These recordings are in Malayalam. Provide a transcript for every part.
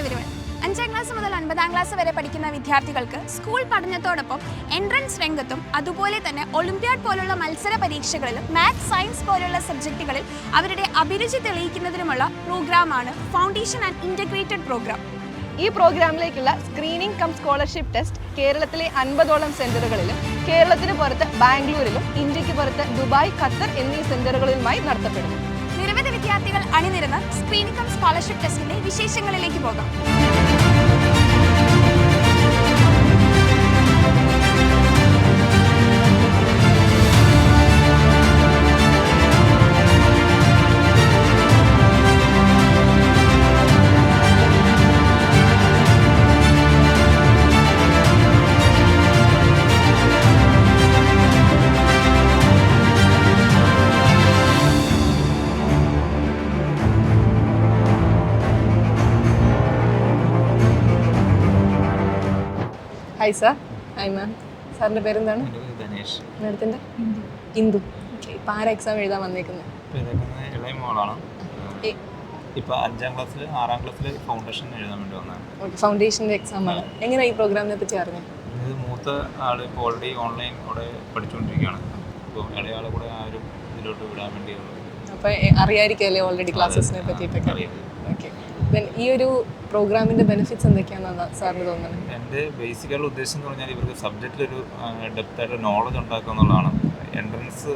എവരിവൺ. 5ാം ക്ലാസ് മുതൽ 9ാം ക്ലാസ് വരെ പഠിക്കുന്ന വിദ്യാർത്ഥികൾക്ക് സ്കൂൾ പഠനത്തോടൊപ്പം എൻട്രൻസ് രംഗത്തും അതുപോലെ തന്നെ ഒളിമ്പ്യാഡ് പോലുള്ള മത്സര പരീക്ഷകളിലും മാത്സ്, സയൻസ് പോലുള്ള സബ്ജക്റ്റുകളിൽ അവരുടെ അഭിരുചി തെളിയിക്കുന്നതിനുമുള്ള പ്രോഗ്രാമാണ് ഫൗണ്ടേഷൻ ആൻഡ് ഇൻ്റഗ്രേറ്റഡ് പ്രോഗ്രാം. ഈ പ്രോഗ്രാമിലേക്കുള്ള സ്ക്രീനിംഗ് കം സ്കോളർഷിപ്പ് ടെസ്റ്റ് കേരളത്തിലെ 50ഓളം സെന്ററുകളിലും കേരളത്തിന് പുറത്ത് ബാംഗ്ലൂരിലും ഇന്ത്യക്ക് പുറത്ത് ദുബായ്, ഖത്തർ എന്നീ സെന്ററുകളിലുമായി നടത്തപ്പെടുന്നു. നിരവധി വിദ്യാർത്ഥികൾ അണിനിരുന്ന സ്ക്രീനിംഗ് കം സ്കോളർഷിപ്പ് ടെസ്റ്റിന്റെ വിശേഷങ്ങളിലേക്ക് പോകാം. Hi sir. Hi ma'am. സാറിൻ്റെ പേരെന്താണ്? മാഡത്തിൻ്റെ? ഇന്ദു. ഓക്കെ. ഇപ്പോൾ ആരാ എക്സാം എഴുതാൻ വന്നേക്കുന്നത്? ഇളയ മോളാണ്. ഇപ്പോൾ 5ാം ക്ലാസ്സിൽ 6ാം ക്ലാസ്സിൽ ഫൗണ്ടേഷൻ എഴുതാൻ വേണ്ടി വന്നതാണ്. ഓക്കെ. ഫൗണ്ടേഷൻ്റെ എക്സാമാണ്. എങ്ങനെയാണ് ഈ പ്രോഗ്രാമിനെ പറ്റി അറിഞ്ഞത്? ഇത് മൂത്ത ആൾ ഇപ്പോൾ ഓൾറെഡി ഓൺലൈൻ ഇവിടെ പഠിച്ചുകൊണ്ടിരിക്കുകയാണ്. അപ്പോൾ ഇളയ ആളെ കൂടെ ആ ഒരു ഇതിലോട്ട് വിടാൻ വേണ്ടിയുള്ളത്. അപ്പോൾ അറിയായിരിക്കുമല്ലേ ഓൾറെഡി ക്ലാസ്സസിനെ പറ്റിയിട്ടൊക്കെ? ഓക്കെ. ദെൻ ഈ ഒരു പ്രോഗ്രാമിൻ്റെ ബെനിഫിറ്റ്സ് എന്തൊക്കെയാണെന്നാണ് സാറിന് തോന്നുന്നത്? എൻ്റെ ബേസിക്കായുള്ള ഉദ്ദേശം എന്ന് പറഞ്ഞാൽ ഇവർക്ക് സബ്ജക്റ്റിലൊരു ഡെപ്തായിട്ട് നോളജ് ഉണ്ടാക്കുക എന്നുള്ളതാണ്. എൻട്രൻസ്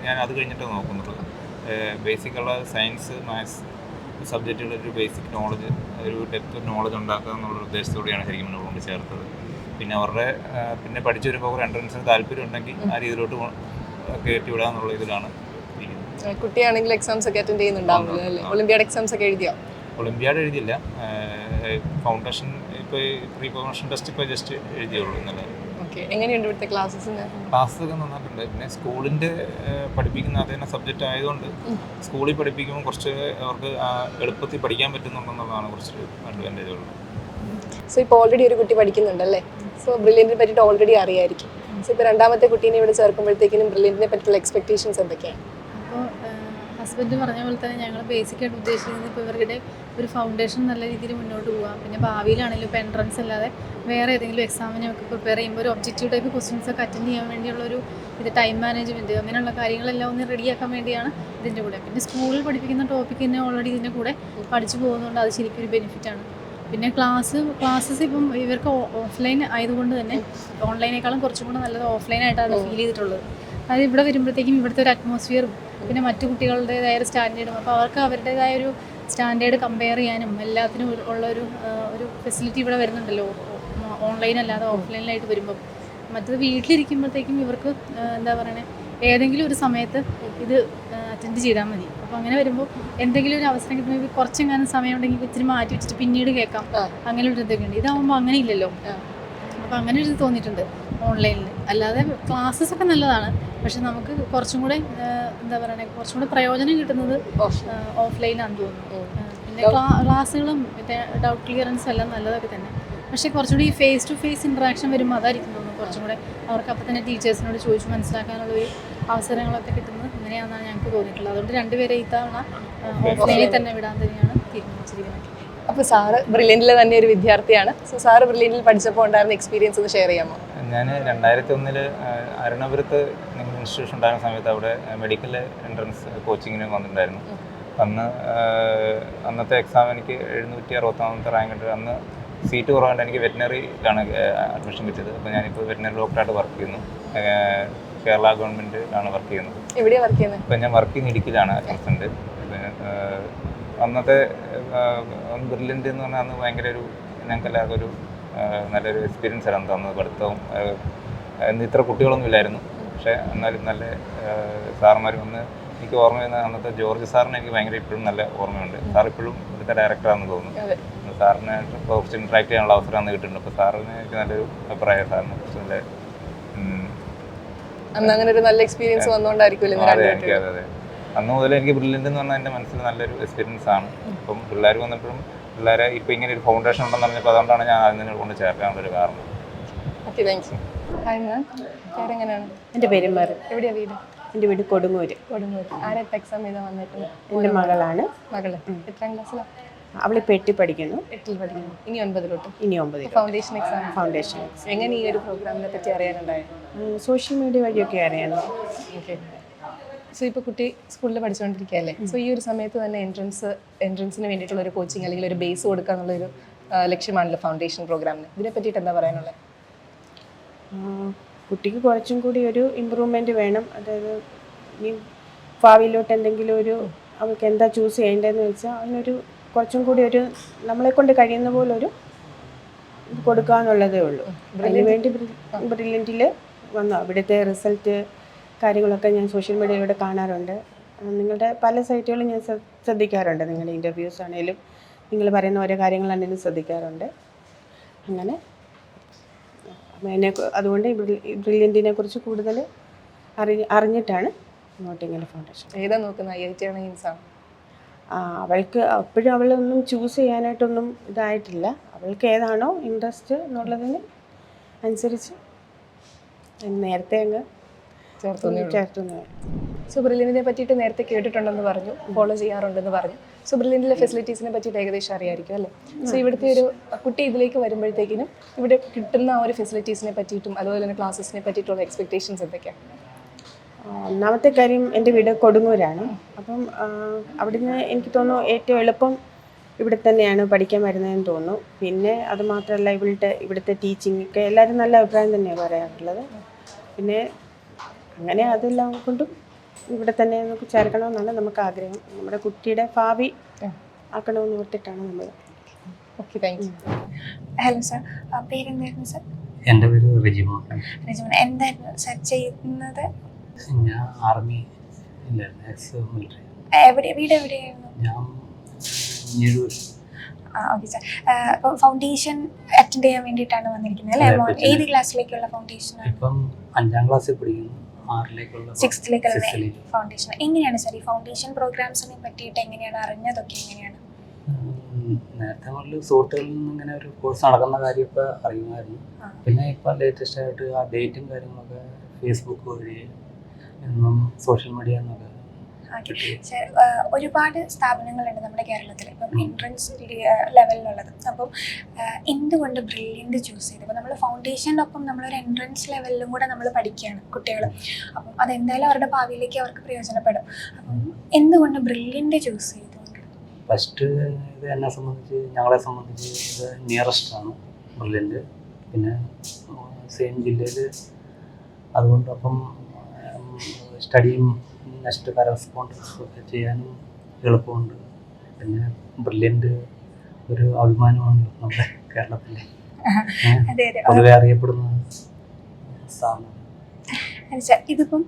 ഞാൻ അത് കഴിഞ്ഞിട്ടാണ് നോക്കുന്നത്. ബേസിക്കുള്ള സയൻസ്, മാത്സ് സബ്ജക്റ്റുകളൊരു ബേസിക് നോളജ്, ഒരു ഡെപ്ത് നോളജ് ഉണ്ടാക്കുക എന്നുള്ള ഉദ്ദേശത്തോടെയാണ് ശരിക്കും കൊണ്ട് ചേർത്തത്. പിന്നെ അവരുടെ പിന്നെ പഠിച്ചു വരുമ്പോൾ ഒരു എൻട്രൻസിന് താല്പര്യം ഉണ്ടെങ്കിൽ ആ രീതിയിലോട്ട് കയറ്റി വിടുക എന്നുള്ള ഇതിലാണ്. കുട്ടിയാണെങ്കിൽ എക്സാംസ് ഒക്കെ അറ്റൻഡ് ചെയ്യുന്നുണ്ടാവുമല്ലോ അല്ലേ? ഒളിമ്പ്യാഡ് എക്സാംസ് ഒക്കെ എഴുതിയോ? ഒളിമ്പ്യാഡ് എഴുതിയില്ല. ഫൗണ്ടേഷൻ ഇപ്പോൾ പ്രീ ഫൗണ്ടേഷൻ ടെസ്റ്റ് ഇപ്പോൾ ജസ്റ്റ് എഴുതിയുള്ളൂ ഇന്നലെ. ഓക്കെ. എങ്ങനെയുണ്ട് ഇവിടുത്തെ ക്ലാസ്സൊക്കെ നന്നായിട്ടുണ്ട്. പിന്നെ സ്കൂളിൻ്റെ പഠിപ്പിക്കുന്ന അതേ സബ്ജക്റ്റ് ആയതുകൊണ്ട് സ്കൂളിൽ പഠിപ്പിക്കുമ്പോൾ കുറച്ച് അവർക്ക് എളുപ്പത്തിൽ പഠിക്കാൻ പറ്റുന്നുണ്ടെന്നുള്ളതാണ് കുറച്ചൊരു അഡ്വാൻറ്റേജ് ഉള്ളത്. സോ ഇപ്പോൾ ഓൾറെഡി ഒരു കുട്ടി പഠിക്കുന്നുണ്ടല്ലേ? സോ ബ്രില്യൻറ്റിനെ പറ്റിയിട്ട് ഓൾറെഡി അറിയായിരിക്കും. സോ ഇപ്പോൾ രണ്ടാമത്തെ കുട്ടീനെ ഇവിടെ ചേർക്കുമ്പോഴത്തേക്കിനും ബ്രില്യൻറ്റിനെ പറ്റിയുള്ള എക്സ്പെക്ടേഷൻസ് എന്തൊക്കെയാണ്? അപ്പോൾ ഹസ്ബൻഡ് പറഞ്ഞ പോലെ തന്നെ ഞങ്ങൾ ബേസിക്കായിട്ട് ഉദ്ദേശിക്കുന്നത് ഇപ്പോൾ ഇവരുടെ ഒരു ഫൗണ്ടേഷൻ നല്ല രീതിയിൽ മുന്നോട്ട് പോകാം. പിന്നെ ഭാവിയിലാണെങ്കിലും ഇപ്പോൾ എൻട്രൻസ് അല്ലാതെ വേറെ ഏതെങ്കിലും എക്സാമിനെ ഒക്കെ പ്രിപ്പയർ ചെയ്യുമ്പോൾ ഒരു ഒബ്ജക്റ്റീവ് ടൈപ്പ് ക്വസ്റ്റ്യൻസ് ഒക്കെ അറ്റൻഡ് ചെയ്യാൻ വേണ്ടിയുള്ളൊരു ടൈം മാനേജ്മെൻറ്റ് അങ്ങനെയുള്ള കാര്യങ്ങളെല്ലാം ഒന്ന് റെഡിയാക്കാൻ വേണ്ടിയാണ് ഇതിൻ്റെ കൂടെ. പിന്നെ സ്കൂളിൽ പഠിപ്പിക്കുന്ന ടോപ്പിക്ക് തന്നെ ഓൾറെഡി ഇതിൻ്റെ കൂടെ പഠിച്ചു പോകുന്നതുകൊണ്ട് അത് ശരിക്കും ഒരു ബെനിഫിറ്റാണ്. പിന്നെ ക്ലാസ്സസ് ഇപ്പം ഇവർക്ക് ഓഫ്ലൈൻ ആയതുകൊണ്ട് തന്നെ ഓൺലൈനേക്കാളും കുറച്ചും കൂടെ നല്ലത് ഓഫ്ലൈനായിട്ടാണ് ഫീൽ ചെയ്തിട്ടുള്ളത്. അത് ഇവിടെ വരുമ്പോഴത്തേക്കും ഇവിടുത്തെ ഒരു അറ്റ്മോസ്ഫിയറും പിന്നെ മറ്റു കുട്ടികളുടേതായ ഒരു സ്റ്റാൻഡേർഡും, അപ്പോൾ അവർക്ക് അവരുടേതായ ഒരു സ്റ്റാൻഡേർഡ് കമ്പയർ ചെയ്യാനും എല്ലാത്തിനും ഉള്ളൊരു ഫെസിലിറ്റി ഇവിടെ വരുന്നുണ്ടല്ലോ ഓൺലൈൻ അല്ലാതെ ഓഫ്ലൈനിലായിട്ട് വരുമ്പം. മറ്റത് വീട്ടിലിരിക്കുമ്പോഴത്തേക്കും ഇവർക്ക് എന്താ പറയണേ, ഏതെങ്കിലും ഒരു സമയത്ത് ഇത് അറ്റൻഡ് ചെയ്താൽ മതി. അപ്പോൾ അങ്ങനെ വരുമ്പോൾ എന്തെങ്കിലും ഒരു അവസരം കിട്ടുമ്പോൾ കുറച്ചെങ്ങാനും സമയം ഉണ്ടെങ്കിൽ ഇത്തിരി മാറ്റി വെച്ചിട്ട് പിന്നീട് കേൾക്കാം, അങ്ങനെ ഒരു ഇതൊക്കെ ഉണ്ട്. ഇതാകുമ്പോൾ അങ്ങനെ ഇല്ലല്ലോ. അപ്പോൾ അങ്ങനെ ഒരു ഇത് തോന്നിയിട്ടുണ്ട് ഓൺലൈനിൽ. അല്ലാതെ ക്ലാസ്സസ് ഒക്കെ നല്ലതാണ്, പക്ഷെ നമുക്ക് കുറച്ചും കൂടെ എന്താ പറയണേ, കുറച്ചും കൂടെ പ്രയോജനം കിട്ടുന്നത് ഓഫ്ലൈനാണെന്ന് തോന്നുന്നു. പിന്നെ ക്ലാസ്സുകളും പിന്നെ ഡൗട്ട് ക്ലിയറൻസും എല്ലാം നല്ലതൊക്കെ തന്നെ, പക്ഷേ കുറച്ചുകൂടി ഈ ഫേസ് ടു ഫേസ് ഇൻട്രാക്ഷൻ വരുമ്പോൾ അതായിരിക്കും തോന്നുന്നു കുറച്ചും കൂടെ അവർക്ക് അപ്പോൾ തന്നെ ടീച്ചേഴ്സിനോട് ചോദിച്ച് മനസ്സിലാക്കാനുള്ളൊരു അവസരങ്ങളൊക്കെ കിട്ടുന്നത് ഇങ്ങനെയാണെന്നാണ് ഞങ്ങൾക്ക് തോന്നിയിട്ടുള്ളത്. അതുകൊണ്ട് രണ്ടുപേരെ ഇത്തവണ ഓഫ്ലൈനിൽ തന്നെ വിടാൻ തന്നെയാണ് തീരുമാനിച്ചിരിക്കുന്നത്. അപ്പോൾ സാറ് ബ്രില്യൻറ്റിലെ തന്നെ ഒരു വിദ്യാർത്ഥിയാണ്. സോ സാറ് ബ്രില്യൻറ്റിൽ പഠിച്ചപ്പോൾ ഉണ്ടായിരുന്ന എക്സ്പീരിയൻസ് ഒന്ന് ഷെയർ ചെയ്യാമോ? ഞാൻ 2001 അരുണപുരത്ത് നിങ്ങളുടെ ഇൻസ്റ്റിറ്റ്യൂഷൻ ഉണ്ടായിരുന്ന സമയത്ത് അവിടെ മെഡിക്കൽ എൻട്രൻസ് കോച്ചിങ്ങിന് വന്നിട്ടുണ്ടായിരുന്നു. അന്നത്തെ എക്സാം എനിക്ക് 761 റാങ്ക് ഉണ്ട്. അന്ന് സീറ്റ് കുറവുണ്ട്. എനിക്ക് വെറ്റിനറിയിലാണ് അഡ്മിഷൻ കിട്ടിയത്. അപ്പോൾ ഞാനിപ്പോൾ വെറ്റിനറി ഡോക്ടറായിട്ട് വർക്ക് ചെയ്യുന്നു. കേരള ഗവൺമെൻറ്റിലാണ് വർക്ക് ചെയ്യുന്നത്. എവിടെയാണ് വർക്ക് ചെയ്യുന്നത്? ഇപ്പം ഞാൻ വർക്കിംഗ് ഇടുക്കിയിലാണ് പ്രസൻറ്റ്. അന്നത്തെ ബ്രില്യൻ്റ് എന്ന് പറഞ്ഞാൽ അന്ന് ഭയങ്കര ഒരു ഞങ്ങൾക്ക് എല്ലാവർക്കും ഒരു നല്ലൊരു എക്സ്പീരിയൻസ് ആയിരുന്നു തന്നത്. പഠിത്തവും ഇത്ര കുട്ടികളൊന്നും ഇല്ലായിരുന്നു, പക്ഷേ എന്നാലും നല്ല സാറന്മാർ വന്ന് എനിക്ക് ഓർമ്മ വരുന്ന അന്നത്തെ ജോർജ് സാറിനെ എനിക്ക് ഭയങ്കര ഇപ്പോഴും നല്ല ഓർമ്മയുണ്ട്. സാർ ഇപ്പോഴും ഇവിടുത്തെ ഡയറക്ടറാണെന്ന് തോന്നുന്നു. സാറിനായിട്ട് കുറച്ച് ഇൻട്രാക്ട് ചെയ്യാനുള്ള അവസരം അന്ന് കിട്ടുന്നുണ്ട്. അപ്പോൾ സാറിന് എനിക്ക് നല്ലൊരു അഭിപ്രായം സാറിനെ കുറിച്ച് നല്ല അന്ന് അങ്ങനെ ഒരു നല്ല എക്സ്പീരിയൻസ് വന്നുകൊണ്ടായിരിക്കും. അതെ, അതെ. അന്ന് മുതൽ എനിക്ക് ബ്രില്യൻ്റ് എന്ന് പറഞ്ഞാൽ എൻ്റെ മനസ്സിൽ നല്ലൊരു എക്സ്പീരിയൻസ് ആണ്. ഇപ്പം പിള്ളേർ വന്നപ്പോഴും പിള്ളേരെ ഇപ്പോൾ ഇങ്ങനെ ഒരു ഫൗണ്ടേഷൻ ഉണ്ടെന്ന് പറഞ്ഞപ്പോൾ അതുകൊണ്ടാണ് ഞാൻ അതിനെ കൊണ്ട് ചേർക്കാനുള്ളൊരു കാരണം. Okay, thanks. Hi ma'am. പേരെങ്ങനെയാണ്? എൻ്റെ പേര് മറി. എവിടെയാണ് വീട്? എൻ്റെ വീട് കൊടുങ്ങൂര്. കൊടുങ്ങൂര്. ആരാ എക്സാം എഴുതാൻ വന്നിട്ടുണ്ട്? എൻ്റെ മകളാണ്. മകള് എത്രാം ക്ലാസ്സിലാണ്? അവളിപ്പോൾ 8 പഠിക്കുന്നു. 8ൽ പഠിക്കുന്നു. ഇനി 9 ഇനി 9 ഫൗണ്ടേഷൻ എക്സാം. ഫൗണ്ടേഷൻ. എങ്ങനെ ഈ ഒരു പ്രോഗ്രാമിനെ പറ്റി അറിയാനുണ്ടായത്? സോഷ്യൽ മീഡിയ വഴിയൊക്കെ അറിയാനോ. ഓക്കെ. സോ ഇപ്പോൾ കുട്ടി സ്കൂളിൽ പഠിച്ചുകൊണ്ടിരിക്കുകയല്ലേ? സോ ഈ ഒരു സമയത്ത് തന്നെ എൻട്രൻസിന് വേണ്ടിയിട്ടുള്ള ഒരു കോച്ചിങ് അല്ലെങ്കിൽ ഒരു ബേസ് കൊടുക്കുക എന്നുള്ളൊരു ലക്ഷ്യമാണല്ലോ ഫൗണ്ടേഷൻ പ്രോഗ്രാമിന്. ഇതിനെ പറ്റിയിട്ട് എന്താ പറയാനുള്ളത്? കുട്ടിക്ക് കുറച്ചും കൂടി ഒരു ഇമ്പ്രൂവ്മെൻറ്റ് വേണം. അതായത് ഈ ഭാവിയിലോട്ട് എന്തെങ്കിലും ഒരു അവൾക്ക് എന്താ ചൂസ് ചെയ്യേണ്ടതെന്ന് വെച്ചാൽ അതിനൊരു കുറച്ചും കൂടി ഒരു നമ്മളെ കൊണ്ട് കഴിയുന്ന പോലെ ഒരു ഇത് കൊടുക്കുക എന്നുള്ളതേ ഉള്ളൂ. അതിന് വേണ്ടി ബ്രില്യൻറ്റിൽ വന്നു. അവിടുത്തെ റിസൾട്ട് കാര്യങ്ങളൊക്കെ ഞാൻ സോഷ്യൽ മീഡിയയിലൂടെ കാണാറുണ്ട്. നിങ്ങളുടെ പല സൈറ്റുകളും ഞാൻ ശ്രദ്ധിക്കാറുണ്ട്. നിങ്ങളുടെ ഇൻ്റർവ്യൂസ് ആണെങ്കിലും നിങ്ങൾ പറയുന്ന ഓരോ കാര്യങ്ങളാണെങ്കിലും ശ്രദ്ധിക്കാറുണ്ട്. അങ്ങനെ അതുകൊണ്ട് ബ്രില്യൻറ്റിനെ കുറിച്ച് കൂടുതൽ അറിഞ്ഞിട്ടാണ് നോട്ടിങ്ങൽ ഫൗണ്ടേഷൻ. ഏതാ നോക്കുന്നത്? IIT ആണോ എയിംസ് ആണോ? അവൾക്ക് അപ്പോഴും അവളൊന്നും ചൂസ് ചെയ്യാനായിട്ടൊന്നും ഇതായിട്ടില്ല. അവൾക്ക് ഏതാണോ ഇൻട്രസ്റ്റ് എന്നുള്ളതിന് അനുസരിച്ച് നേരത്തെ അങ്ങ് ചേർത്തുന്നേ. സോ ബ്രില്യൻറ്റിനെ പറ്റിയിട്ട് നേരത്തെ കേട്ടിട്ടുണ്ടെന്ന് പറഞ്ഞു, ഫോളോ ചെയ്യാറുണ്ടെന്ന് പറഞ്ഞു. സോ ബ്രില്യൻറ്റിലെ ഫെസിലിറ്റീസിനെ പറ്റിയിട്ട് ഏകദേശം അറിയാമായിരിക്കും അല്ലേ? സോ ഇവിടുത്തെ ഒരു കുട്ടി ഇതിലേക്ക് വരുമ്പോഴത്തേക്കിനും ഇവിടെ കിട്ടുന്ന ആ ഒരു ഫെസിലിറ്റീസിനെ പറ്റിയിട്ടും അതുപോലെ തന്നെ ക്ലാസ്സസിനെ പറ്റിയിട്ടുള്ള എക്സ്പെക്ടേഷൻസ് എന്തൊക്കെയാണ്? ഒന്നാമത്തെ കാര്യം എൻ്റെ വീട് കൊടുങ്ങൂരാണ്. അപ്പം അവിടുന്ന് എനിക്ക് തോന്നുന്നു ഏറ്റവും എളുപ്പം ഇവിടെ തന്നെയാണ് പഠിക്കാൻ വരുന്നതെന്ന് തോന്നുന്നു. പിന്നെ അതുമാത്രമല്ല ഇവിടുത്തെ ടീച്ചിങ് ഒക്കെ എല്ലാവരും നല്ല അഭിപ്രായം തന്നെയാണ് പറയാറുള്ളത്. പിന്നെ അങ്ങനെ അതെല്ലാം കൊണ്ടും ഇവിടെ തന്നെ നമുക്ക് ചേർക്കണമെന്നാണ് നമുക്ക് ആഗ്രഹം. നമ്മുടെ കുട്ടിയുടെ ഭാവി ആക്കണമെന്ന് ഓർത്തിട്ടാണ് നമ്മൾ. Okay, thank you. Hello sir, പേരെന്തായിരുന്നു സാർ? എൻ്റെ പേര് റെജിമോൻ. രജമോൻ, എന്തായിരുന്നു സാർ ചെയ്യുന്നത്? ഞാൻ ആർമി ഇല്ലായിരുന്നു, എക്സ് മിലിറ്ററി. വീട് എവിടെയായിരുന്നു? ഞാൻ ഞെഴൂർ. Okay sir. അപ്പം ഫൗണ്ടേഷൻ അറ്റൻഡ് ചെയ്യാൻ വേണ്ടിയിട്ടാണ് വന്നിരിക്കുന്നത് അല്ലേ? ഏത് ക്ലാസ്സിലേക്കുള്ള ഫൗണ്ടേഷൻ? ഇപ്പം 5ാം ക്ലാസ്സിൽ പഠിക്കുന്നു. 6ലേക്കുള്ള 6th ഫൗണ്ടേഷൻ. എങ്ങനെയാണ് സാർ ഈ ഫൗണ്ടേഷൻ പ്രോഗ്രാംസിനെ പറ്റിയിട്ട് എങ്ങനെയാണ് അറിഞ്ഞതൊക്കെ? എങ്ങനെയാണ്? നേരത്തെ മുതൽ സുഹൃത്തുക്കളിൽ നിന്ന് ഇങ്ങനെ ഒരു കോഴ്സ് നടക്കുന്ന കാര്യമൊക്കെ അറിയുമായിരുന്നു. പിന്നെ ഇപ്പം ലേറ്റസ്റ്റ് ആയിട്ട് ആ ഡേറ്റും കാര്യങ്ങളൊക്കെ ഫേസ്ബുക്ക് വഴി സോഷ്യൽ മീഡിയ എന്നൊക്കെ. ഒരുപാട് സ്ഥാപനങ്ങളുണ്ട് നമ്മുടെ കേരളത്തിൽ, ഇപ്പം എൻട്രൻസ് ലെവലിലുള്ളത്. അപ്പം എന്തുകൊണ്ട് ബ്രില്യൻറ്റ് ചൂസ് ചെയ്തു? അപ്പോൾ നമ്മൾ ഫൗണ്ടേഷനൊപ്പം നമ്മളൊരു എൻട്രൻസ് ലെവലിലും കൂടെ നമ്മൾ പഠിക്കുകയാണ് കുട്ടികൾ. അപ്പം അതെന്തായാലും അവരുടെ ഭാവിയിലേക്ക് അവർക്ക് പ്രയോജനപ്പെടും. അപ്പം എന്തുകൊണ്ട് ബ്രില്യൻറ്റ് ചൂസ് ചെയ്തു? ഫസ്റ്റ് ഇത് ഞങ്ങളെ സംബന്ധിച്ച് ഇത് നിയറസ്റ്റ് ആണ് ബ്രില്യൻറ്റ്. പിന്നെ സെയിം ജില്ലയിൽ അതുകൊണ്ട് അപ്പം സ്റ്റഡിയും നെക്സ്റ്റ് കറസ്പോണ്ടൻസ് ഒക്കെ ചെയ്യാനും എളുപ്പമുണ്ട്. പിന്നെ ബ്രില്യൻറ്റ് ഒരു അഭിമാനമാണ് നമ്മുടെ കേരളത്തിലെ പൊതുവെ അറിയപ്പെടുന്ന സ്ഥാപനം. ഇതിപ്പം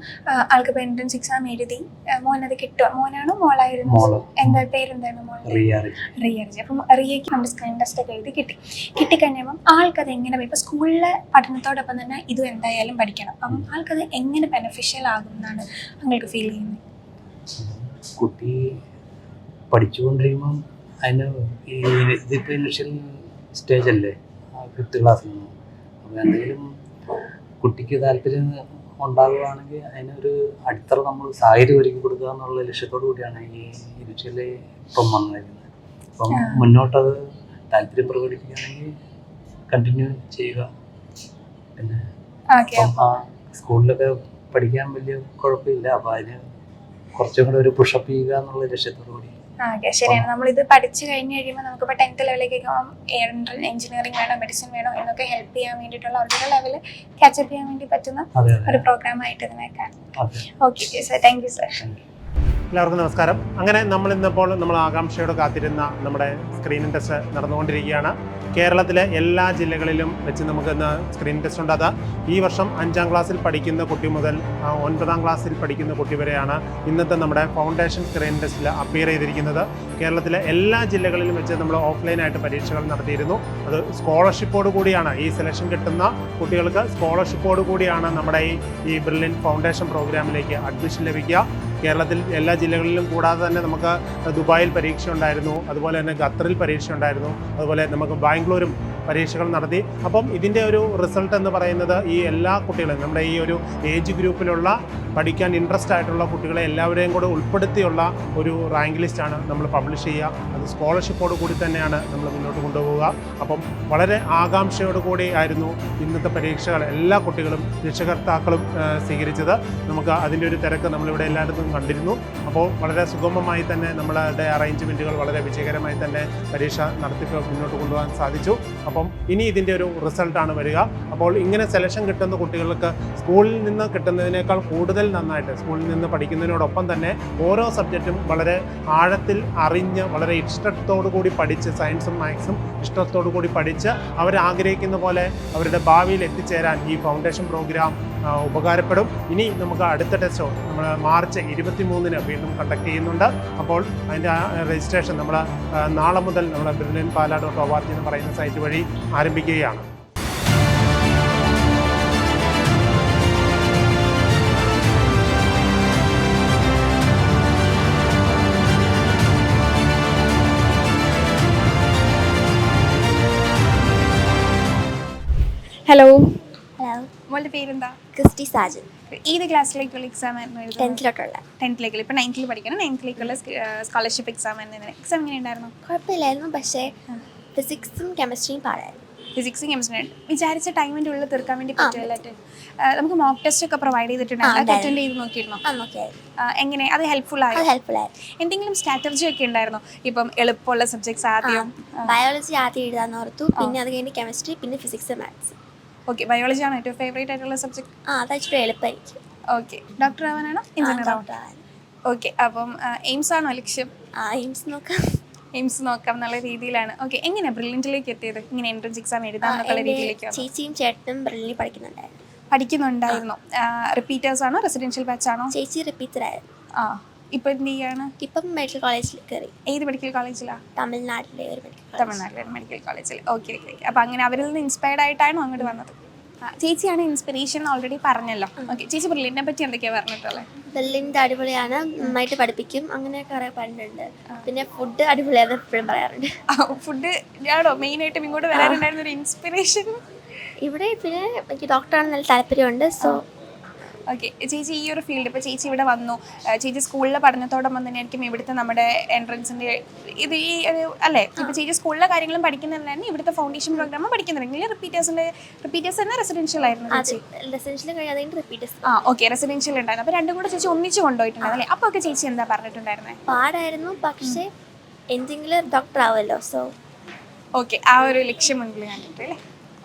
ആൾക്കിപ്പോൾ എൻട്രൻസ് എക്സാം എഴുതി മോനത് കിട്ടുക. മോനാണോ മോളായിരുന്നു? എന്താ പേരെന്തായിരുന്നു? റിയ. അപ്പം റിയയ്ക്ക് നമ്മുടെ സ്ക്രീൻ ടെസ്റ്റ് ഒക്കെ എഴുതി കിട്ടിക്കഴിഞ്ഞപ്പം ആൾക്കത് എങ്ങനെ, ഇപ്പോൾ സ്കൂളിലെ പഠനത്തോടൊപ്പം തന്നെ ഇതും എന്തായാലും പഠിക്കണം. അപ്പം ആൾക്കത് എങ്ങനെ ബെനിഫിഷ്യൽ ആകും എന്നാണ് നിങ്ങൾക്ക് ഫീൽ ചെയ്യുന്നത്? കുട്ടി പഠിച്ചുകൊണ്ടിരിക്കുമ്പം അതിന് ഇതിപ്പോൾ ഇനിഷ്യൽ സ്റ്റേജ് അല്ലേ, 5th ക്ലാസ്സിൽ നിന്ന്. അപ്പോൾ എന്തെങ്കിലും കുട്ടിക്ക് താല്പര്യം ഉണ്ടാകുകയാണെങ്കിൽ അതിനൊരു അടിത്തറ നമ്മൾ സാഹചര്യം ഒരുക്കി കൊടുക്കുക എന്നുള്ള ലക്ഷ്യത്തോടു കൂടിയാണ് ഈ ഇനിഷ്യലി ഇപ്പം വന്നിരിക്കുന്നത്. അപ്പം മുന്നോട്ടത് താല്പര്യം പ്രകടിപ്പിക്കുകയാണെങ്കിൽ കണ്ടിന്യൂ ചെയ്യുക. പിന്നെ ഇപ്പം ആ സ്കൂളിലൊക്കെ പഠിക്കാൻ വലിയ കുഴപ്പമില്ല. അപ്പോൾ അതിന് കുറച്ചും കൂടെ ഒരു പുഷപ്പ് ചെയ്യുക എന്നുള്ള ലക്ഷ്യത്തോടു കൂടി. ശരിയാണ്. നമ്മളിത് പഠിച്ചു കഴിഞ്ഞ് കഴിയുമ്പോൾ നമുക്കിപ്പോൾ 10th ലെവലിലേക്ക് എഞ്ചിനീയറിംഗ് വേണോ മെഡിസിൻ വേണോ എന്നൊക്കെ ഹെൽപ്പ് ചെയ്യാൻ വേണ്ടിയിട്ടുള്ള അവരുടെ ലെവൽ ക്യാച്ചപ്പ് ചെയ്യാൻ വേണ്ടി പറ്റുന്ന ഒരു പ്രോഗ്രാം ആയിട്ട് ഇതിനെ കാണും. Okay sir, thank you sir. എല്ലാവർക്കും നമസ്കാരം. അങ്ങനെ നമ്മളിന്നിപ്പോൾ നമ്മൾ ആകാംക്ഷയോടെ കാത്തിരുന്ന നമ്മുടെ സ്ക്രീനിങ് ടെസ്റ്റ് നടന്നുകൊണ്ടിരിക്കുകയാണ്. കേരളത്തിലെ എല്ലാ ജില്ലകളിലും വെച്ച് നമുക്കിന്ന് സ്ക്രീനിങ് ടെസ്റ്റ് ഉണ്ടാകാം. ഈ വർഷം 5ാം ക്ലാസ്സിൽ പഠിക്കുന്ന കുട്ടി മുതൽ 9ാം ക്ലാസ്സിൽ പഠിക്കുന്ന കുട്ടി വരെയാണ് ഇന്നത്തെ നമ്മുടെ ഫൗണ്ടേഷൻ സ്ക്രീനിങ് ടെസ്റ്റിൽ അപ്പിയർ ചെയ്തിരിക്കുന്നത്. കേരളത്തിലെ എല്ലാ ജില്ലകളിലും വെച്ച് നമ്മൾ ഓഫ്ലൈനായിട്ട് പരീക്ഷകൾ നടത്തിയിരുന്നു. അത് സ്കോളർഷിപ്പോട് കൂടിയാണ്, ഈ സെലക്ഷൻ കിട്ടുന്ന കുട്ടികൾക്ക് സ്കോളർഷിപ്പോട് കൂടിയാണ് നമ്മുടെ ഈ ബ്രില്യൻറ്റ് ഫൗണ്ടേഷൻ പ്രോഗ്രാമിലേക്ക് അഡ്മിഷൻ ലഭിക്കുക. കേരളത്തിൽ എല്ലാ ജില്ലകളിലും കൂടാതെ തന്നെ നമുക്ക് ദുബായിൽ പരീക്ഷ ഉണ്ടായിരുന്നു, അതുപോലെ തന്നെ ഖത്തറിൽ പരീക്ഷ ഉണ്ടായിരുന്നു, അതുപോലെ നമുക്ക് ബാംഗ്ലൂരും പരീക്ഷകൾ നടത്തി. അപ്പം ഇതിൻ്റെ ഒരു റിസൾട്ട് എന്ന് പറയുന്നത് ഈ എല്ലാ കുട്ടികളും നമ്മുടെ ഈ ഒരു ഏജ് ഗ്രൂപ്പിലുള്ള പഠിക്കാൻ ഇൻട്രസ്റ്റ് ആയിട്ടുള്ള കുട്ടികളെ എല്ലാവരെയും കൂടെ ഉൾപ്പെടുത്തിയുള്ള ഒരു റാങ്ക് ലിസ്റ്റാണ് നമ്മൾ പബ്ലിഷ് ചെയ്യുക. അത് സ്കോളർഷിപ്പോട് കൂടി തന്നെയാണ് നമ്മൾ മുന്നോട്ട് കൊണ്ടുപോവുക. അപ്പം വളരെ ആകാംക്ഷയോട് കൂടി ആയിരുന്നു ഇന്നത്തെ പരീക്ഷകൾ എല്ലാ കുട്ടികളും രക്ഷകർത്താക്കളും സ്വീകരിച്ചത്. നമുക്ക് അതിൻ്റെ ഒരു തിരക്ക് നമ്മളിവിടെ എല്ലായിടത്തും കണ്ടിരുന്നു. അപ്പോൾ വളരെ സുഗമമായി തന്നെ നമ്മളുടെ അറേഞ്ച്മെൻറ്റുകൾ വളരെ വിജയകരമായി തന്നെ പരീക്ഷ നടത്തിപ്പ് മുന്നോട്ട് കൊണ്ടുപോകാൻ സാധിച്ചു. അപ്പം ഇനി ഇതിൻ്റെ ഒരു റിസൾട്ടാണ് വരിക. അപ്പോൾ ഇങ്ങനെ സെലക്ഷൻ കിട്ടുന്ന കുട്ടികൾക്ക് സ്കൂളിൽ നിന്ന് കിട്ടുന്നതിനേക്കാൾ കൂടുതൽ നന്നായിട്ട് സ്കൂളിൽ നിന്ന് പഠിക്കുന്നതിനോടൊപ്പം തന്നെ ഓരോ സബ്ജക്റ്റും വളരെ ആഴത്തിൽ അറിഞ്ഞ് വളരെ ഇഷ്ടത്തോടു കൂടി പഠിച്ച് സയൻസും മാത്സും ഇഷ്ടത്തോടു കൂടി പഠിച്ച് അവരാഗ്രഹിക്കുന്ന പോലെ അവരുടെ ഭാവിയിൽ എത്തിച്ചേരാൻ ഈ ഫൗണ്ടേഷൻ പ്രോഗ്രാം ഉപകാരപ്പെടും. ഇനി നമുക്ക് അടുത്ത ടെസ്റ്റോ നമ്മൾ മാർച്ച് 23-ന് വീണ്ടും കണ്ടക്ട് ചെയ്യുന്നുണ്ട്. അപ്പോൾ അതിൻ്റെ രജിസ്ട്രേഷൻ നമ്മൾ നാളെ മുതൽ നമ്മുടെ brilliantpala.org എന്ന് പറയുന്ന സൈറ്റ് വഴി ആരംഭിക്കുകയാണ്. ഹലോ, ഹലോ, മോളുടെ പേരെന്താ? ക്രിസ്റ്റി സാജൻ. ഏത് ക്ലാസ്സിലേക്കുള്ള എക്സാം ആയിരുന്നു എഴുതുന്നത്? 10th 10th ഇപ്പോൾ 9th പഠിക്കണം. 9th സ്കോളർഷിപ്പ് എക്സാം ആയിരുന്നു. എക്സാം എങ്ങനെയുണ്ടായിരുന്നു? കുഴപ്പമില്ലായിരുന്നു, പക്ഷേ ഫിസിക്സും കെമിസ്ട്രിയും പാടായിരുന്നു. ഫിസിക്സും കെമിസ്ട്രി വിചാരിച്ച ടൈമിൻ്റെ ഉള്ളിൽ തീർക്കാൻ വേണ്ടി പറ്റുമല്ലോ. നമുക്ക് മോക്ക് ടെസ്റ്റ് ഒക്കെ പ്രൊവൈഡ് ചെയ്തിട്ടുണ്ടായിരുന്നു. അറ്റൻഡ് ചെയ്ത് നോക്കിയിരുന്നോ? എങ്ങനെ അത് ഹെൽപ്ഫുൾ ആയിരുന്നു? എന്തെങ്കിലും സ്ട്രാറ്റജി ഒക്കെ ഉണ്ടായിരുന്നോ? ഇപ്പം എളുപ്പമുള്ള സബ്ജക്ട്സ് ആദ്യം ബയോളജി ആദ്യം എഴുതാന്ന് ഓർത്തു, പിന്നെ അത് കഴിഞ്ഞ് കെമിസ്ട്രി, പിന്നെ ഫിസിക്സ്, മാത്സ്. ഓക്കെ, ബയോളജി ആണ് ഏറ്റവും ഫേവറേറ്റ് ആയിട്ടുള്ള സബ്ജക്ട്? അതായിട്ട് എളുപ്പമായിരിക്കും. ഓക്കെ, ഡോക്ടർ ആവാനാണോ എഞ്ചിനീയർ ആവാൻ? ഓക്കെ, അപ്പം എയിംസ് ആണോ ലക്ഷ്യം? എയിംസ് നോക്കാം എന്നുള്ള രീതിയിലാണ്. ഓക്കെ, എങ്ങനെയാണ് ബ്രില്യൻറ്റിലേക്ക് എത്തിയത്? ഇങ്ങനെ എൻട്രൻസ് എക്സാം എഴുതാമെന്നുള്ള രീതിയിലേക്ക്? ചേച്ചിയും ചേട്ടനും ബ്രില്യൻറ്റിൽ പഠിക്കുന്നുണ്ടായിരുന്നു. റിപ്പീറ്റേഴ്സ് ആണോ റെസിഡൻഷ്യൽ ബാച്ച് ആണോ? ചേച്ചി റിപ്പീറ്റർ ആയിരുന്നു. ഇപ്പം എന്ത് ചെയ്യാണ്? ഇപ്പം മെഡിക്കൽ കോളേജിൽ കയറി. ഏത് മെഡിക്കൽ കോളേജിലാണ്? തമിഴ്നാട്ടിലെ ഒരു മെഡിക്കൽ കോളേജിൽ. ഓക്കെ. അപ്പം അങ്ങനെ അവരിൽ നിന്ന് ഇൻസ്പയർഡ് ആയിട്ടാണോ അങ്ങോട്ട് വന്നത്? ചേച്ചിയാണ് ഇൻസ്പിറേഷൻ ഓൾറെഡി പറഞ്ഞല്ലോ. ഓക്കെ, ചേച്ചി ബ്രില്യൻറ്റിനെ പറ്റി എന്തൊക്കെയാണ് പറഞ്ഞിട്ടുള്ളത്? ബ്രില്യൻറ്റ് അടിപൊളിയാണ്, നന്നായിട്ട് പഠിപ്പിക്കും, അങ്ങനെയൊക്കെ കുറേ പറഞ്ഞിട്ടുണ്ട്. പിന്നെ ഫുഡ് അടിപൊളിയാണെന്ന് എപ്പോഴും പറയാറുണ്ട്. ഫുഡ് ആണോ മെയിനായിട്ടും ഇങ്ങോട്ട് വരാറുണ്ടായിരുന്ന ഒരു ഇൻസ്പിറേഷൻ? ഇവിടെ പിന്നെ എനിക്ക് ഡോക്ടറാണ് നല്ല താല്പര്യമുണ്ട്. സോ ഓക്കെ, ചേച്ചി ഈ ഒരു ഫീൽഡ് ഇപ്പോൾ ചേച്ചി ഇവിടെ വന്നു, ചേച്ചി സ്കൂളിലെ പഠനത്തോടൊപ്പം തന്നെ ആയിരിക്കും ഇവിടുത്തെ നമ്മുടെ എൻട്രൻസിൻ്റെ ഇത് ഈ ഒരു അല്ലേ? ഇപ്പോൾ ചേച്ചി സ്കൂളിലെ കാര്യങ്ങളും പഠിക്കുന്നത് തന്നെ ഇവിടുത്തെ ഫൗണ്ടേഷൻ പ്രോഗ്രാം പഠിക്കുന്നുണ്ടെങ്കിൽ റിപ്പീറ്റേഴ്സ് തന്നെ റെസിഡൻഷ്യൽ ആയിരുന്നു ചേച്ചി? റെസിഡൻഷ്യൽ കഴിയാതെ റിപ്പീറ്റേഴ്സ്. ഓക്കെ, റെസിഡൻഷ്യൽ ഉണ്ടായിരുന്നു. അപ്പോൾ രണ്ടും കൂടെ ചേച്ചി ഒന്നിച്ച് കൊണ്ടുപോയിട്ടുണ്ടായിരുന്നു അല്ലേ? അപ്പോൾ ഒക്കെ ചേച്ചി എന്താ പറഞ്ഞിട്ടുണ്ടായിരുന്നത്? പാടായിരുന്നു, പക്ഷേ എന്തെങ്കിലും ഡോക്ടർ ആവുമല്ലോ. സോ ഓക്കെ, ആ ഒരു ലക്ഷ്യം മുൻപിൽ കണ്ടിട്ട് അല്ലേ?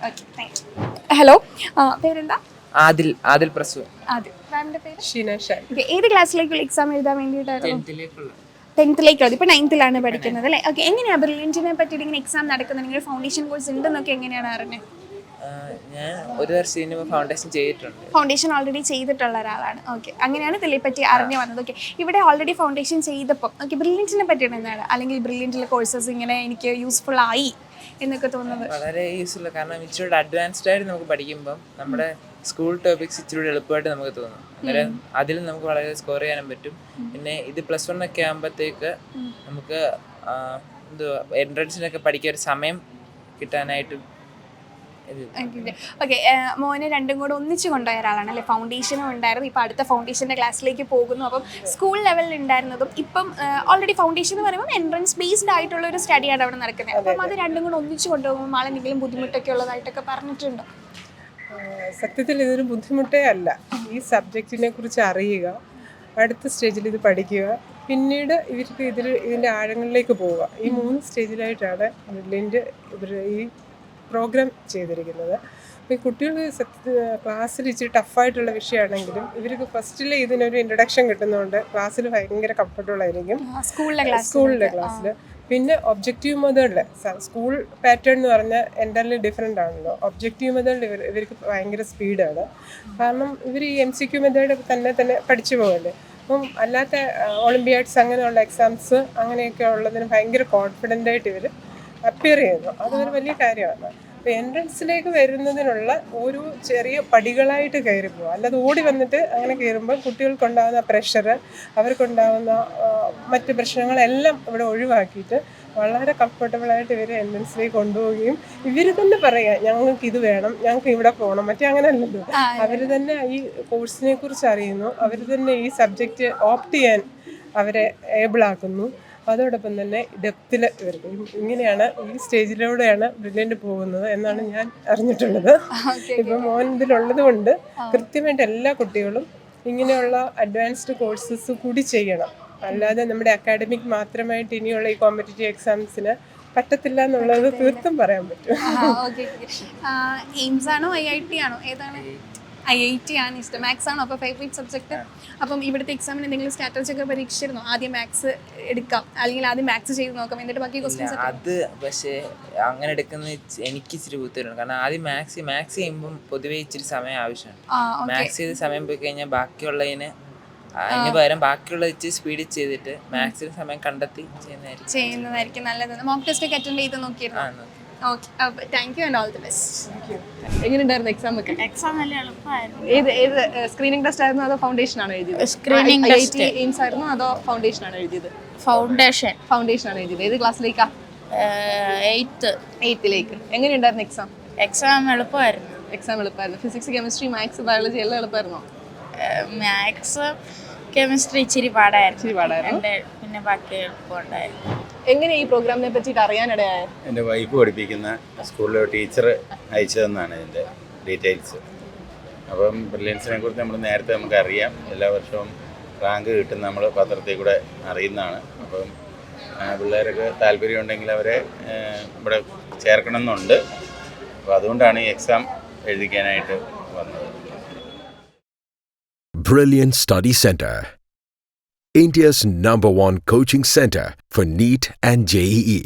Okay, thank you. ഹലോ, പേരെന്താ? ആദിൽ പ്രസു. മാമിന്റെ പേര് ഷീന. ഏത് ക്ലാസ്സിലേക്കുള്ള എക്സാം എഴുതാൻ വേണ്ടിയിട്ടായിരുന്നു? 10th ഇപ്പോൾ 9th പഠിക്കുന്നത് അല്ലേ? ഓക്കെ, എങ്ങനെയാണ് ബ്രില്യൻറ്റിനെ പറ്റിയിട്ട് ഇങ്ങനെ എക്സാം നടക്കുന്നത്? നിങ്ങൾ ഫൗണ്ടേഷൻ കോഴ്സ് ഉണ്ടെന്നൊക്കെ എങ്ങനെയാണ് അറിഞ്ഞത്? ഞാൻ ഒരു വർഷം ഫൗണ്ടേഷൻ ചെയ്തിട്ടുണ്ട്. ഫൗണ്ടേഷൻ ഓൾറെഡി ചെയ്തിട്ടുള്ള ഒരാളാണ്. ഓക്കെ, അങ്ങനെയാണ് ഇതിനെപ്പറ്റി അറിഞ്ഞു വന്നത്. ഓക്കെ, ഇവിടെ ഓൾറെഡി ഫൗണ്ടേഷൻ ചെയ്തപ്പോൾ ഓക്കെ ബ്രില്യൻറ്റിനെ പറ്റിയിട്ട് എന്താണ്, അല്ലെങ്കിൽ ബ്രില്യൻറ്റിലെ കോഴ്സസ് ഇങ്ങനെ എനിക്ക് യൂസ്ഫുൾ ആയി എന്നൊക്കെ തോന്നുന്നത്? വളരെ യൂസ്ഫുൾ, കാരണം ഇച്ചിരി അഡ്വാൻസ്ഡ് ആയിട്ട് നമുക്ക് പഠിക്കുമ്പം നമ്മുടെ സ്കൂൾ ടോപ്പിക്സ് ഇച്ചിരി എളുപ്പമായിട്ട് നമുക്ക് തോന്നും. അന്നേരം അതിൽ നമുക്ക് വളരെ സ്കോർ ചെയ്യാനും പറ്റും. പിന്നെ ഇത് +1 ഒക്കെ ആകുമ്പോഴത്തേക്ക് നമുക്ക് എൻട്രൻസിനൊക്കെ പഠിക്കാൻ ഒരു സമയം കിട്ടാനായിട്ടും. ഓക്കെ, മോനെ രണ്ടും കൂടെ ഒന്നിച്ച് കൊണ്ടുപോയ ഒരാളാണ് അല്ലേ? ഫൗണ്ടേഷനും ഉണ്ടായിരുന്നു, ഇപ്പം അടുത്ത ഫൗണ്ടേഷൻ്റെ ക്ലാസ്സിലേക്ക് പോകുന്നു. അപ്പം സ്കൂൾ ലെവലിൽ ഉണ്ടായിരുന്നതും ഇപ്പം ഓൾറെഡി ഫൗണ്ടേഷൻ എന്ന് പറയുമ്പോൾ എൻട്രൻസ് ബേസ്ഡ് ആയിട്ടുള്ള ഒരു സ്റ്റഡിയാണ് അവിടെ നടക്കുന്നത്. അപ്പം അത് രണ്ടും കൂടെ ഒന്നിച്ച് കൊണ്ടുപോകുമ്പോൾ ആളെന്തെങ്കിലും ബുദ്ധിമുട്ടൊക്കെ ഉള്ളതായിട്ടൊക്കെ പറഞ്ഞിട്ടുണ്ടോ? സത്യത്തിൽ ഇതൊരു ബുദ്ധിമുട്ടേ അല്ല. ഈ സബ്ജക്റ്റിനെ കുറിച്ച് അറിയുക, അടുത്ത സ്റ്റേജിൽ ഇത് പഠിക്കുക, പിന്നീട് ഇവർക്ക് ഇതിൻ്റെ ആഴങ്ങളിലേക്ക് പോവുക. ഈ 3 സ്റ്റേജിലായിട്ടാണ് ബ്രില്യൻറ്റ് ഈ പ്രോഗ്രാം ചെയ്തിരിക്കുന്നത്. അപ്പോൾ ഈ കുട്ടികൾക്ക് ക്ലാസ്സിൽ ഇച്ചിരി ടഫായിട്ടുള്ള വിഷയമാണെങ്കിലും ഇവർക്ക് ഫസ്റ്റിൽ ഇതിനൊരു ഇൻട്രഡക്ഷൻ കിട്ടുന്നതുകൊണ്ട് ക്ലാസ്സിൽ ഭയങ്കര കംഫർട്ടബിൾ ആയിരിക്കും സ്കൂളിലെ ക്ലാസ്സിൽ. പിന്നെ ഒബ്ജക്റ്റീവ് മെത്തേഡിൽ സ്കൂൾ പാറ്റേൺ എന്ന് പറഞ്ഞാൽ എൻ്റർലി ഡിഫറെൻ്റ് ആണല്ലോ. ഒബ്ജക്റ്റീവ് മെത്തേഡിൽ ഇവർക്ക് ഭയങ്കര സ്പീഡാണ്. കാരണം ഇവർ ഈ MCQ മെത്തേഡ് തന്നെ പഠിച്ചു പോകല്ലേ. അപ്പം അല്ലാത്ത ഒളിമ്പിയാഡ്സ് അങ്ങനെയുള്ള എക്സാംസ് അങ്ങനെയൊക്കെ ഉള്ളതിന് ഭയങ്കര കോൺഫിഡൻ്റ് ആയിട്ട് ഇവർ അപ്പിയർ ചെയ്യുന്നു. അതൊരു വലിയ കാര്യമാണ്. അപ്പോൾ എൻട്രൻസിലേക്ക് വരുന്നതിനുള്ള ഒരു ചെറിയ പടികളായിട്ട് കയറി പോകുക, അല്ലാതെ ഓടി വന്നിട്ട് അങ്ങനെ കയറുമ്പോൾ കുട്ടികൾക്കുണ്ടാകുന്ന പ്രഷർ, അവർക്കുണ്ടാകുന്ന മറ്റ് പ്രശ്നങ്ങളെല്ലാം ഇവിടെ ഒഴിവാക്കിയിട്ട് വളരെ കംഫർട്ടബിളായിട്ട് ഇവരെ എൻട്രൻസിലേക്ക് കൊണ്ടുപോവുകയും ഇവർ തന്നെ പറയാം ഞങ്ങൾക്ക് ഇത് വേണം, ഞങ്ങൾക്ക് ഇവിടെ പോകണം, മറ്റേ അങ്ങനെ അല്ലല്ലോ. അവർ തന്നെ ഈ കോഴ്സിനെ കുറിച്ച് അറിയുന്നു, അവർ തന്നെ ഈ സബ്ജക്റ്റ് ഓപ്റ്റ് ചെയ്യാൻ അവരെ ഏബിളാക്കുന്നു. അതോടൊപ്പം തന്നെ ഡെപ്തിൽ ഇവർക്ക് ഇങ്ങനെയാണ് ഈ സ്റ്റേജിലൂടെയാണ് ബ്രില്യൻ്റ് പോകുന്നത് എന്നാണ് ഞാൻ അറിഞ്ഞിട്ടുള്ളത്. ഇപ്പം മോൻ ഇതിലുള്ളത് കൊണ്ട് കൃത്യമായിട്ട് എല്ലാ കുട്ടികളും ഇങ്ങനെയുള്ള അഡ്വാൻസ്ഡ് കോഴ്സസ് കൂടി ചെയ്യണം. അല്ലാതെ നമ്മുടെ അക്കാഡമിക് മാത്രമായിട്ട് ഇനിയുള്ള ഈ കോമ്പറ്റേറ്റീവ് എക്സാംസിന് പറ്റത്തില്ല എന്നുള്ളത് തീർത്തും പറയാൻ പറ്റും. എയിംസ് ആണോ IIT ആണോ ഏതാണ്? IIT ആണ് ഇഷ്ടം. മാത്സ് ആണോ അപ്പോൾ ഫേവറേറ്റ് സബ്ജക്റ്റ്? അപ്പം ഇവിടുത്തെ എക്സാമിന് എന്തെങ്കിലും സ്ട്രാറ്റജി ഒക്കെ പരീക്ഷിച്ചിരുന്നോ? ആദ്യം മാത്സ് എടുക്കാം അല്ലെങ്കിൽ ആദ്യം മാത്സ് ചെയ്ത് നോക്കാം എന്നിട്ട് ബാക്കി ക്വസ്റ്റ്യൻസ്? അത് പക്ഷേ അങ്ങനെ എടുക്കുന്നത് എനിക്ക് ഇച്ചിരി ബുദ്ധിമുട്ടാണ്. കാരണം ആദ്യം മാത്സ് ചെയ്യുമ്പം പൊതുവേ ഇച്ചിരി സമയം ആവശ്യമാണ്. മാത്സ് ചെയ്ത് സമയം പോയി കഴിഞ്ഞാൽ ബാക്കിയുള്ളതിന് അതിന് പകരം ബാക്കിയുള്ള ഇച്ചിരി സ്പീഡിൽ ചെയ്തിട്ട് മാത്സിന് സമയം കണ്ടെത്തി ചെയ്യുന്നതായിരിക്കും നല്ലത്. മോക്ക് ടെസ്റ്റ് ഒക്കെ അറ്റൻഡ് ചെയ്ത് നോക്കിയിരുന്നു? ഓക്കെ, അപ്പോൾ thank you and all the best. എങ്ങനെയുണ്ടായിരുന്നു എക്സാം ഒക്കെ? എക്സാം നല്ല എളുപ്പമായിരുന്നു. ഏത് സ്ക്രീനിങ് ടെസ്റ്റ് ആയിരുന്നോ അതോ ഫൗണ്ടേഷൻ ആണോ എഴുതിയത്? Screening test. എയിംസ് ആയിരുന്നോ അതോ ഫൗണ്ടേഷൻ ആണോ എഴുതിയത്? ഫൗണ്ടേഷൻ ആണ് എഴുതിയത്. ഏത് ക്ലാസ്സിലേക്കാ? 8th. എങ്ങനെയുണ്ടായിരുന്നു എക്സാം? എക്സാം എളുപ്പമായിരുന്നു. എക്സാം എളുപ്പമായിരുന്നു. ഫിസിക്സ്, കെമിസ്ട്രി, മാത്സ്, ബയോളജി എല്ലാം എളുപ്പമായിരുന്നോ? മാത്സ്, കെമിസ്ട്രി ഇച്ചിരി പാടായിരുന്നു. പിന്നെ ബാക്കി എളുപ്പമുണ്ടായിരുന്നു. എങ്ങനെ ഈ പ്രോഗ്രാമിനെ പറ്റിയിട്ട് അറിയാനിടയായത്? എൻ്റെ വൈഫ് പഠിപ്പിക്കുന്ന സ്കൂളിലെ ടീച്ചർ അയച്ചതെന്നാണ് ഇതിൻ്റെ ഡീറ്റെയിൽസ്. അപ്പം ബ്രില്യൻസിനെ കുറിച്ച് നമ്മൾ നേരത്തെ നമുക്കറിയാം, എല്ലാ വർഷവും റാങ്ക് കിട്ടുന്ന നമ്മൾ പത്രത്തിൽ കൂടെ അറിയുന്നതാണ്. അപ്പം പിള്ളേർക്ക് താല്പര്യമുണ്ടെങ്കിൽ അവരെ ഇവിടെ ചേർക്കണം എന്നുണ്ട്. അപ്പോൾ അതുകൊണ്ടാണ് ഈ എക്സാം എഴുതിക്കാനായിട്ട് വന്നത്. Brilliant Study Center, India's #1 coaching center for NEET and JEE.